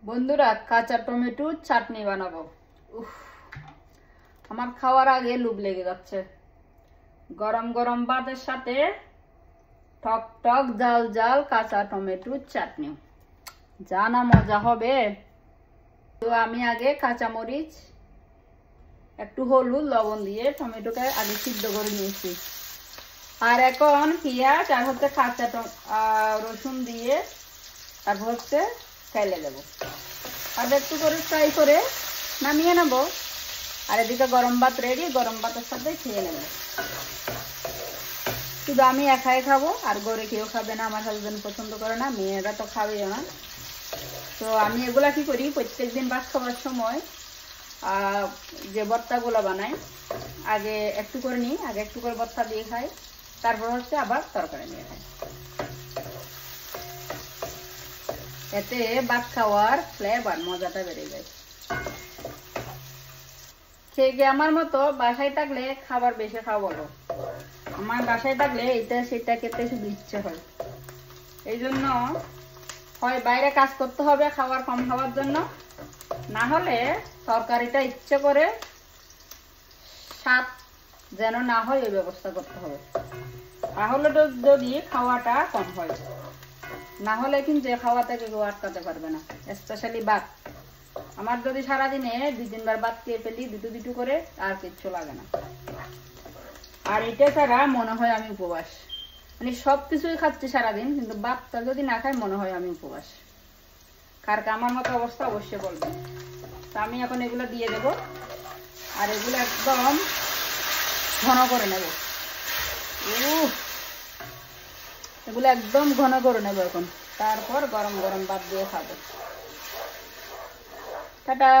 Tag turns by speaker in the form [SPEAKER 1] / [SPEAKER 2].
[SPEAKER 1] বন্ধুরা কাঁচা টমেটো চাটনি বানাবো। উফ, আমার খাওয়ার আগে লোভ লেগে যাচ্ছে। গরম গরম ভাতের সাথে টক টক জাল জাল কাঁচা টমেটো চাটনি, যা না মজা হবে। তো আমি আগে কাঁচা মরিচ, একটু হলুদ, লবণ দিয়ে টমেটোকে আগে সিদ্ধ করে নিয়েছি। আর এখন পেঁয়াজ আর কাঁচা রসুন দিয়ে তারপর ফেলে দেবো। আর একটু করে ফ্রাই করে নামিয়ে নেবো। আর এদিকে গরম ভাত রেডি, গরম ভাতের সাথে খেয়ে নেব। শুধু আমি একাই খাবো, আর ঘরে কেউ খাবে না। আমার হাজবেন্ড পছন্দ করে না, মেয়েরা তো খাবেও না। তো আমি এগুলা কি করি, প্রত্যেকদিন ভাত খাবার সময় যে ভর্তাগুলো বানাই আগে একটু করে নিই, আগে একটু করে ভর্তা দিয়ে খাই, তারপর আবার তরকারি নিয়ে খাই। এতে ভাত খাওয়ার ফ্লেভার মজাটা বেড়ে যায়। খেয়ে আমার মতো বাসায় থাকলে খাবার বেশি খাওয়া বলো। আমার বাসায় থাকলে এটা সেটা খেতে শুধু ইচ্ছে হয়। এই জন্য হয় বাইরে কাজ করতে হবে খাবার কম খাওয়ার জন্য, না হলে তরকারিটা ইচ্ছে করে স্বাদ যেন না হয় ওই ব্যবস্থা করতে হবে। তাহলে যদি খাওয়াটা কম হয়, না হলে কিন্তু খাওয়া থেকে কেউ আটকাতে পারবে না। স্পেশালি ভাত, আমার যদি সারাদিনে 2-3 বার ভাত খেয়ে ফেলি দুটো করে, আর কিচ্ছু লাগে না। আর এটা ছাড়া মনে হয় আমি উপবাস, মানে সবকিছুই খাচ্ছি সারাদিন, কিন্তু ভাতটা যদি না খাই মনে হয় আমি উপবাস। কার আমার মতো অবস্থা অবশ্যই বলবেন। তা আমি এখন এগুলো দিয়ে দেব, আর এগুলো একদম ঘন করে নেব। এগুলো একদম ঘন করে নেব এখন, তারপর গরম গরম ভাত দিয়ে খাবো। টাটা।